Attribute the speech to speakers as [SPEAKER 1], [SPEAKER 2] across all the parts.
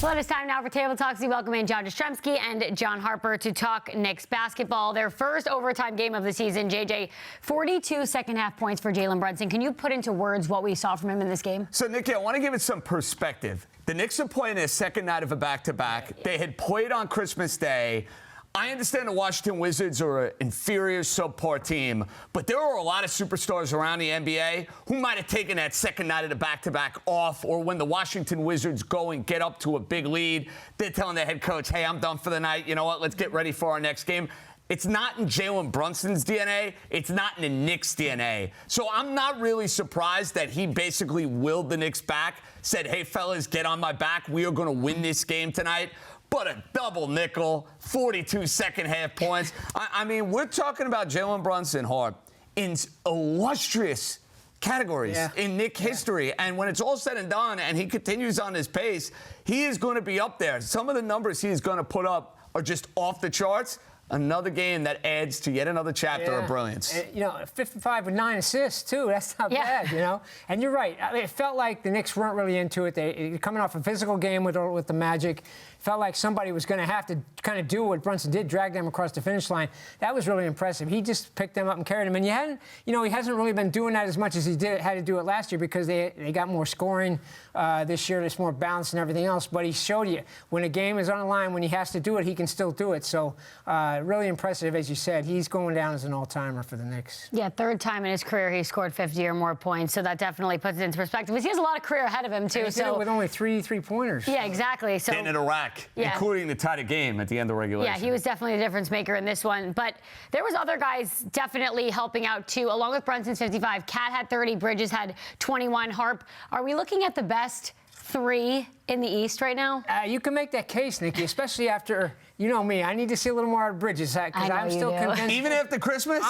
[SPEAKER 1] Well, it is time now for Table Talks. We welcome in Jastremski and John Harper to talk Knicks basketball. Their first overtime game of the season. JJ, 42 second-half points for Jalen Brunson. Can you put into words what we saw from him in this game?
[SPEAKER 2] So, Niki, I want to give it some perspective. The Knicks are playing their second night of a back-to-back. They had played on Christmas Day. I understand the Washington Wizards are an inferior, subpar team, but there are a lot of superstars around the NBA who might have taken that second night of the back-to-back off, or when the Washington Wizards go and get up to a big lead, they're telling their head coach, hey, I'm done for the night. You know what? Let's get ready for our next game. It's not in Jalen Brunson's DNA. It's not in the Knicks' DNA. So I'm not really surprised that he basically willed the Knicks back, said, hey, fellas, get on my back. We are going to win this game tonight. But a double nickel, 42 second-half points. I mean, we're talking about Jalen Brunson, Harp, in illustrious categories in Knick history. And when it's all said and done and he continues on his pace, he is going to be up there. Some of the numbers he is going to put up are just off the charts. Another game that adds to yet another chapter of brilliance.
[SPEAKER 3] You know, 55 with 9 assists, too. That's not bad, you know. And you're right. I mean, it felt like the Knicks weren't really into it. They coming off a physical game with the Magic. Felt like somebody was going to have to kind of do what Brunson did, drag them across the finish line. That was really impressive. He just picked them up and carried them. And he hasn't really been doing that as much as he had to do it last year because they got more scoring this year. It's more balanced and everything else. But he showed you when a game is on the line, when he has to do it, he can still do it. So really impressive, as you said. He's going down as an all-timer for the Knicks.
[SPEAKER 1] Yeah, third time in his career he scored 50 or more points. So that definitely puts it into perspective. He has a lot of career ahead of him, too.
[SPEAKER 3] And he did it with only three-pointers.
[SPEAKER 1] Yeah, exactly. So
[SPEAKER 2] getting it a rack, including the tie game at the end of regulation.
[SPEAKER 1] Yeah, he was definitely a difference maker in this one. But there was other guys definitely helping out, too. Along with Brunson's 55, Cat had 30, Bridges had 21. Harp, are we looking at the best three in the East right now?
[SPEAKER 3] You can make that case, Niki, especially after, you know me, I need to see a little more out of Bridges because I'm still convinced.
[SPEAKER 2] Even after Christmas?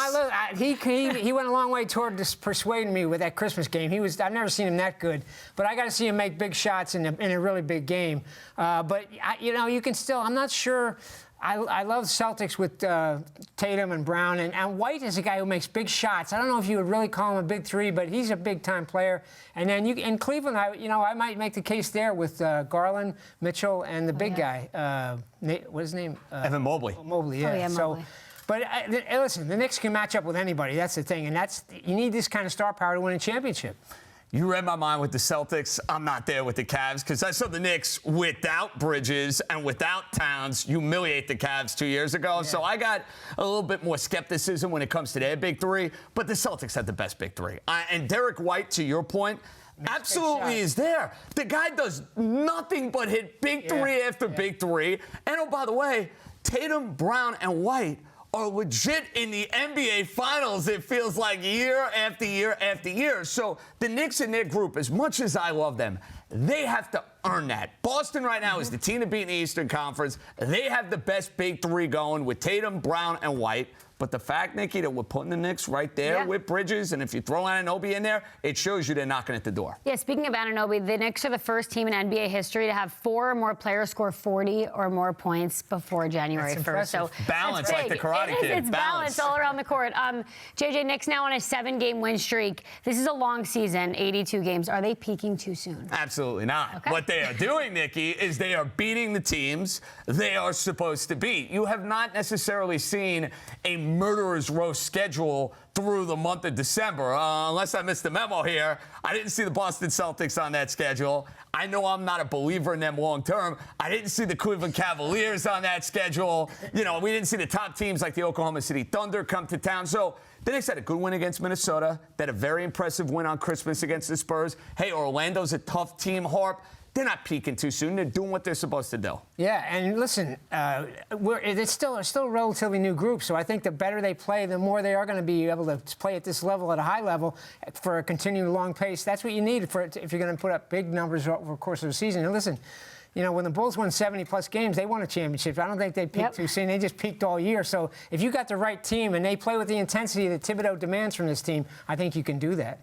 [SPEAKER 3] He went a long way toward persuading me with that Christmas game. I've never seen him that good, but I got to see him make big shots in a really big game. But, you can still, I'm not sure. I love Celtics with Tatum and Brown, and White is a guy who makes big shots. I don't know if you would really call him a big three, but he's a big-time player. And then in Cleveland, I might make the case there with Garland, Mitchell, and the big guy. What's his name?
[SPEAKER 2] Evan Mobley.
[SPEAKER 3] Mobley, yeah.
[SPEAKER 1] Oh, yeah, Mobley.
[SPEAKER 3] But listen, the Knicks can match up with anybody. That's the thing, and you need this kind of star power to win a championship.
[SPEAKER 2] You read my mind with the Celtics. I'm not there with the Cavs because I saw the Knicks without Bridges and without Towns humiliate the Cavs 2 years ago. Yeah. So I got a little bit more skepticism when it comes to their big three. But the Celtics had the best big three. And Derek White, to your point, absolutely is there. The guy does nothing but hit big three after big three. And, oh, by the way, Tatum, Brown, and White are legit in the NBA Finals, it feels like, year after year after year. So the Knicks in their group, as much as I love them, they have to earn that. Boston right now is the team to beat in the Eastern Conference. They have the best big three going with Tatum, Brown, and White. But the fact, Niki, that we're putting the Knicks right there with Bridges, and if you throw Anunoby in there, it shows you they're knocking at the door.
[SPEAKER 1] Yeah, speaking of Anunoby, the Knicks are the first team in NBA history to have 4 or more players score 40 or more points before January 1st. So
[SPEAKER 2] balance, like the Karate Kid.
[SPEAKER 1] It's balance all around the court. JJ, Knicks now on a 7-game win streak. This is a long season, 82 games. Are they peaking too soon?
[SPEAKER 2] Absolutely not. Okay. What they are doing, Niki, is they are beating the teams they are supposed to beat. You have not necessarily seen a murderer's row schedule through the month of December. Unless I missed the memo here, I didn't see the Boston Celtics on that schedule. I know I'm not a believer in them long term. I didn't see the Cleveland Cavaliers on that schedule. We didn't see the top teams like the Oklahoma City Thunder come to town. So the Knicks had a good win against Minnesota. They had a very impressive win on Christmas against the Spurs. Hey, Orlando's a tough team, Harp. They're not peaking too soon. They're doing what they're supposed to do.
[SPEAKER 3] Yeah, and listen, it's still a relatively new group, so I think the better they play, the more they are going to be able to play at this level, at a high level, for a continued long pace. That's what you need if you're going to put up big numbers over the course of the season. And listen, when the Bulls won 70-plus games, they won a championship. I don't think they peaked too soon. They just peaked all year. So if you got the right team and they play with the intensity that Thibodeau demands from this team, I think you can do that.